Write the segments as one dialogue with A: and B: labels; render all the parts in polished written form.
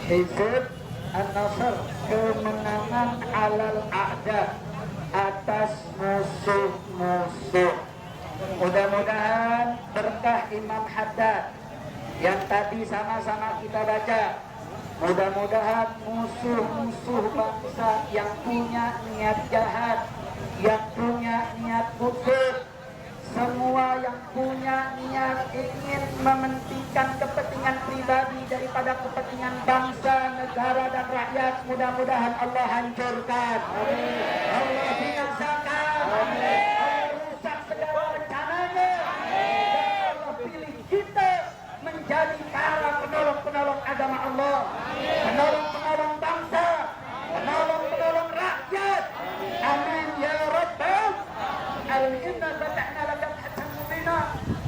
A: Hizb An-Nasr, kemenangan alal a'da, atas musuh-musuh. Mudah-mudahan berkah Imam Haddad yang tadi sama-sama kita baca, mudah-mudahan musuh-musuh bangsa yang punya niat jahat, yang punya niat busuk, semua yang punya niat ingin mementingkan kepentingan pribadi daripada kepentingan bangsa, negara dan rakyat, mudah-mudahan Allah hancurkan. Amin. Allah binasakan. Amin. Allah rusak segala rencananya. Amin. Dan Allah pilih kita menjadi para penolong-penolong agama Allah, penolong-penolong bangsa, penolong-penolong rakyat. Amin ya Rabbal alamin. Fatahna laka fathan mubina.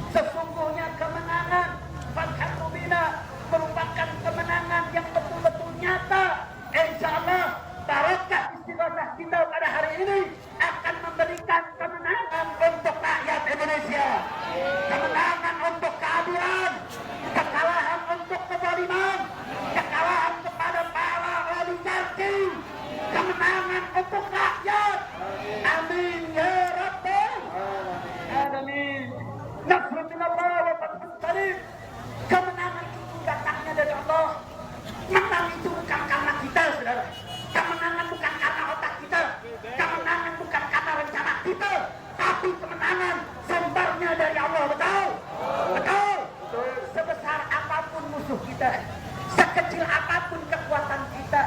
A: Sesungguhnya kemenangan Fathan Mubina merupakan kemenangan yang betul-betul nyata. Insyaallah barakah istighatsah kita pada hari ini akan memberikan kemenangan untuk rakyat Indonesia, kemenangan untuk keadilan, kekalahan untuk kezaliman, kekalahan kepada para oligarki, kemenangan untuk rakyat. Amin ya Rabbal alamin. Nasrun minallah wa fathun qarib. Kemenangan itu datangnya dari Allah. Menang itu bukan karena kita, saudara. Kemenangan bukan karena otak kita, kemenangan bukan karena rencana kita, tapi kemenangan sumbernya dari Allah. Betul? Betul? Sebesar apapun musuh kita, sekecil apapun kekuatan kita,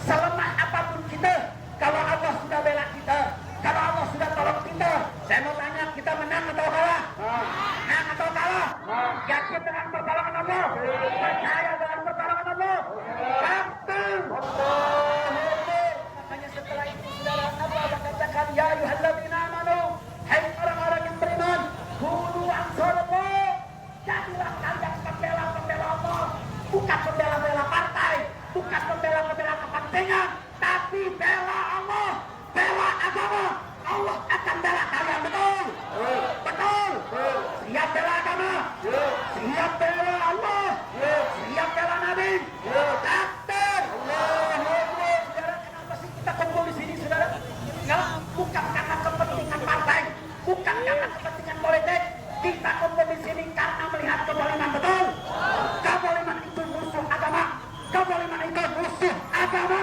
A: selemah apapun kita, kalau Allah sudah bela kita, kalau Allah sudah tolong kita, saya mau tanya, kita menang atau kalah? Menang atau kalah? Yakin dengan pertolongan Allah? Percaya dengan pertolongan Allah? Betul. Makanya setelah itu, saudara, Allah katakan, ya ayyuhalladzina amanu, hai orang-orang yang beriman, kunu ansarullah, jadilah kalian pembela-pembela Allah, bukan pembela-bela partai, bukan pembela-pembela kepentingan, tapi bela Allah, bela agama. Allah akan bela kalian. Betul? Betul? Siap bela agama? Siap bela Allah? Siap bela Nabi? Takbir! Saudara, kenapa sih kita kumpul di sini, saudara? Nggak, bukan karena kepentingan partai, bukan karena kepentingan politik. Kita kumpul di sini karena melihat kezaliman. Betul? Kezaliman itu musuh agama. Kezaliman itu musuh agama.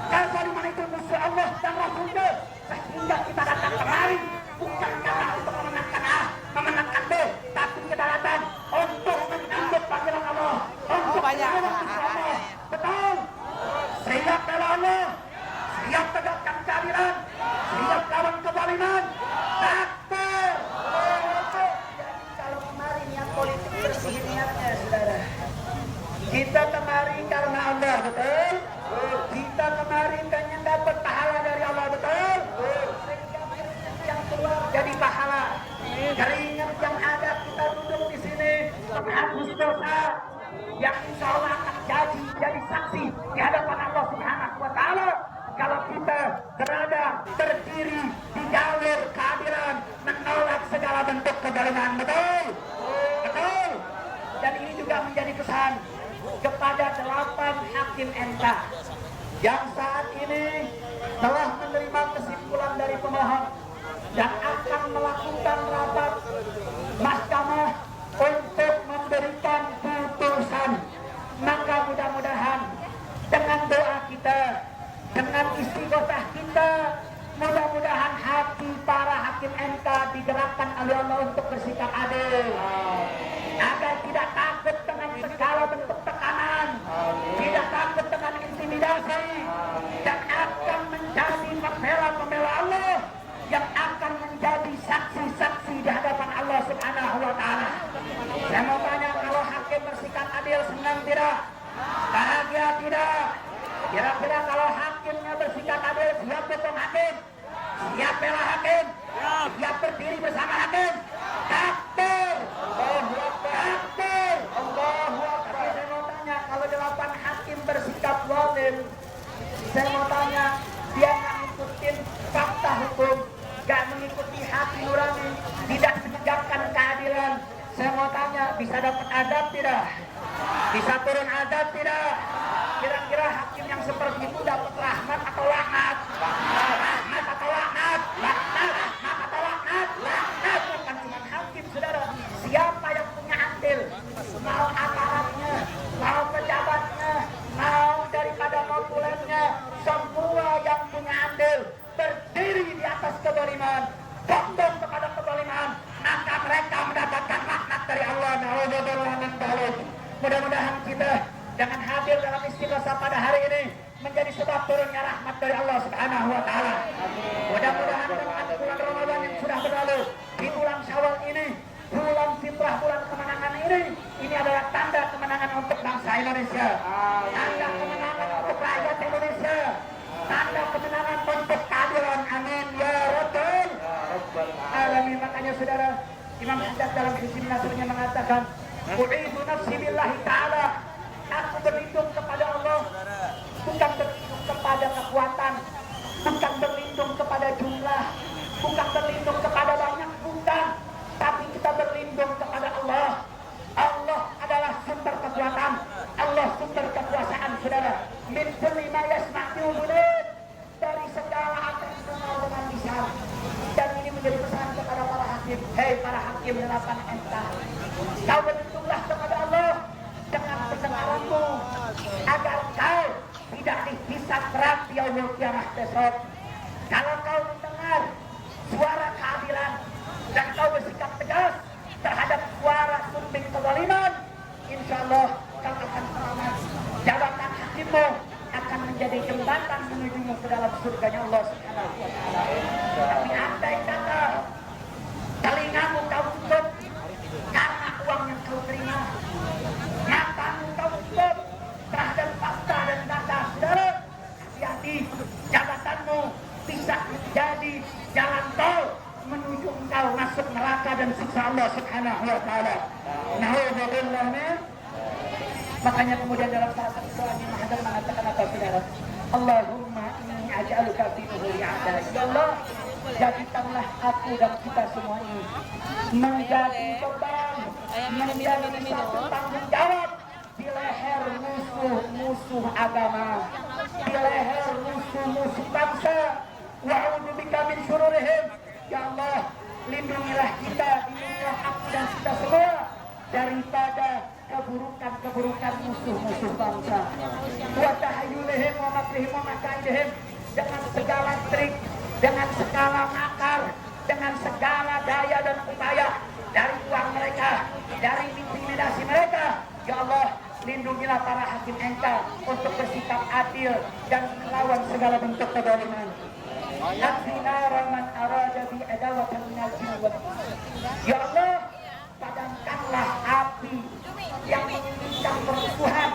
A: Kezaliman itu musuh Allah dan Rasulnya. Sehingga kita datang kemari bukan karena untuk memenangkan A, memenangkan B, tapi kita datang untuk menyambut panggilan Allah, untuk menyambut Allah. Betul? Siap bela Allah, siap tegakkan keadilan, siap lawan kezaliman. Takbir! Jadi kalau kemari niat politik bersih niatnya, saudara. Kita kemari karena Allah, betul? Kita kemari pengen dapat pahala dari Allah, betul? Sehingga keringat yang keluar jadi pahala. Keringat yang ada kita duduk di sini menghapus dosa yang insya Allah akan jadi saksi di hadapan Allah Subhanahu wa Ta'ala. Kalau kita berada berdiri di jalur keadilan, menolak segala bentuk kezaliman, betul? Betul? Dan ini juga menjadi pesan kepada 8 hakim MK yang saat ini telah menerima kesimpulan dari pemohon dan akan melakukan rapat mahkamah untuk memberikan putusan. Maka mudah-mudahan dengan doa kita, dengan istighotsah kita, mudah-mudahan hati para hakim MK digerakkan oleh Allah untuk bersikap adil, agar tidak takut dengan segala bentuk tekanan, tidak takut dengan intimidasi, dan akan menjadi pembela-pembela Allah yang akan menjadi saksi-saksi di hadapan Allah Subhanahu wa Ta'ala. Saya mau tanya, kalau hakim bersikap adil senang tidak? Bahagia tidak? Kira-kira kalau hakimnya bersikap adil, siap dukung hakim? Siap bela hakim? Siap berdiri bersama hakim? Takbir! Takbir! Tapi saya mau tanya, kalau 8 hakim bersikap zalim, saya mau tanya, dia nggak ngikutin fakta hukum, nggak mengikuti hati nurani, tidak menegakkan keadilan, saya mau tanya, bisa dapat adab tidak? Bisa turun adab tidak? Kira itu dapat rahmat atau laknat? Rahmat atau laknat? Laknat. Rahmat atau laknat? Laknat. Bukan cuma hakim, saudara. Siapa yang punya andil, mau aparatnya, mau pejabatnya, mau daripada notulennya, semua yang punya andil berdiri di atas kezaliman, condong kepada kezaliman, maka mereka mendapatkan laknat dari Allah. Mudah-mudahan kita dengan hadir dalam istighosa pada hari ini menjadi sebab turunnya rahmat dari Allah Subhanahu wa taala. Mudah-mudahan dengan bulan Ramadan yang sudah berlalu, di bulan Syawal ini, bulan fitrah, bulan kemenangan ini adalah tanda kemenangan untuk bangsa Indonesia. Tanda kemenangan untuk rakyat Indonesia. Tanda kemenangan untuk keadilan. Amin ya rabbal alamin. Makanya saudara, Imam Haddad dalam Hizbun Nasrnya mengatakan, "U'idzu nafsi billahi ta'ala." Aku berlindung kepada Allah, bukan berlindung kepada kekuatan, bukan berlindung kepada jumlah, bukan berlindung kepada banyak, bukan, tapi kita berlindung kepada Allah. Allah adalah sumber kekuatan, Allah sumber kekuasaan, saudara. Min kulli ma yasma'u bunut, dari segala apa yang dikenal dengan lisan. Dan ini menjadi pesan kepada para hakim. Hei para hakim 8 MK, kau berlindunglah kepada Allah dengan pendengaranmu, agar kau tidak dihisab berat di yaumul kiamah besok. Kalau kau mendengar suara keadilan dan kau bersikap tegas terhadap suara sumbing kezaliman, insya Allah kau akan selamat. Jabatan hakimmu akan menjadi jembatan menujumu ke dalam surganya Allah Subhanahu wa taala. Tapi andai kata telingamu kau tutup karena uang yang kau terima, matamu kau tutup terhadap fakta dan data, saudara, hati-hati, jabatanmu bisa menjadi jalan tol menuju engkau masuk neraka dan siksa Allah Subhanahu wa taala. Na'udzubillah min. Makanya kemudian dalam salah satu doa Imam Haddad mengatakan apa, saudara? Allahumma inni aj'aluka fi nuhuri a'dai. Ya Allah, jadikanlah aku dan kita semua ini menjadi beban, menjadi satu tanggung jawab di leher musuh agama, di leher musuh bangsa. Wa'udzubika min syururihim. Ya Allah, lindungilah kita, lindungilah aku dan kita semua daripada keburukan musuh bangsa. Wa tahayyulihim wa makrihim wa makaidihim, dengan segala trik, dengan segala makar, dengan segala daya dan upaya dari uang mereka, dari intimidasi mereka. Ya Allah, lindungilah para hakim MK untuk bersikap adil dan melawan segala bentuk kezaliman. Akhina man arada bi adawatan minal jin wal ins. Ya Allah, padamkanlah api yang menginginkan permusuhan,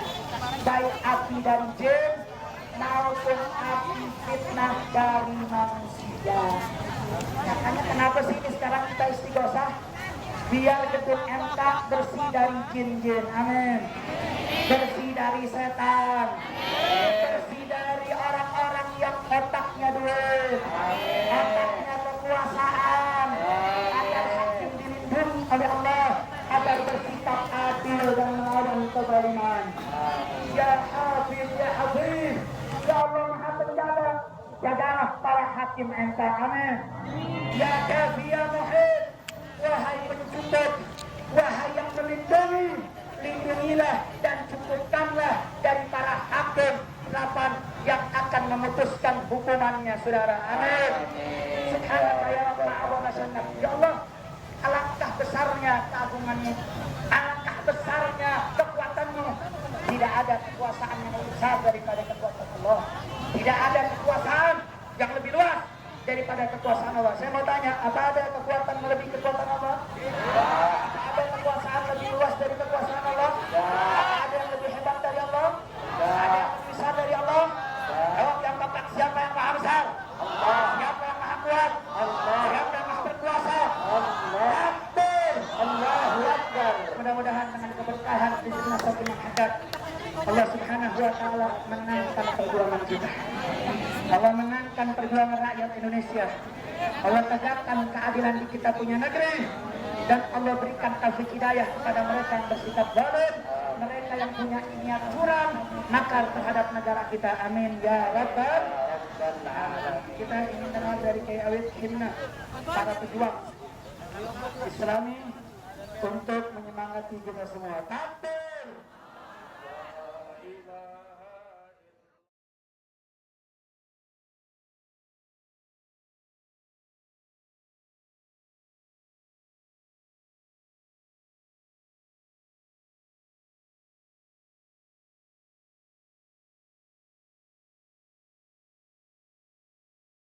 A: baik api dari jin maupun api fitnah dari manusia. Makanya kenapa sih ini sekarang kita istighosah? Biar gedung MK bersih dari jin-jin, amin. Bersih dari setan, bersih dari orang-orang yang otaknya duit, otaknya kekuasaan. Agar hakim dilindungi oleh Allah, agar bersikap adil dan melawan kezaliman. Ya Hafiz, ya Hafiz, ya Allah Maha Penjaga, jagalah para hakim MK, amin. Ya Kafi, ya Muhid, wahai pencukup, wahai yang melindungi, lindungilah dan cukupkanlah dari para hakim 8 yang akan memutuskan hukumannya, saudara, amin. Subhanallah ya Rabbana wa sanna. Ya Allah, alangkah besarnya keagunganmu, alangkah besarnya kekuatanmu. Tidak ada kekuasaan yang lebih besar daripada kekuasaan Allah. Tidak ada kekuasaan yang lebih luas daripada kekuasaan Allah. Saya mau tanya, apa ada kekuatan melebihi kekuasaan Allah? Apa ada kekuasaan lebih luas dari kekuasaan Allah? Ada yang lebih hebat dari Allah? Ada yang lebih besar dari Allah? Jawab yang bapak, siapa yang maha besar? Allah. Siapa yang maha kuat? Allah. Siapa yang maha berkuasa? Allah. Allahu Akbar. Mudah-mudahan dengan keberkahan di Nasr Imam Haddad, Allah Subhanahu wa taala menangkan perjuangan kita. Allah menangkan perjuangan rakyat Indonesia. Allah tegakkan keadilan di kita punya negeri, dan Allah berikan taufik hidayah kepada mereka yang bersikap zalim mereka yang punya niat kurang makar terhadap negara kita. Amin ya rabbal alamin. Kita ingin dengar dari Kiai Awid himna para pejuang Islami untuk menyemangati kita semua. Takbir.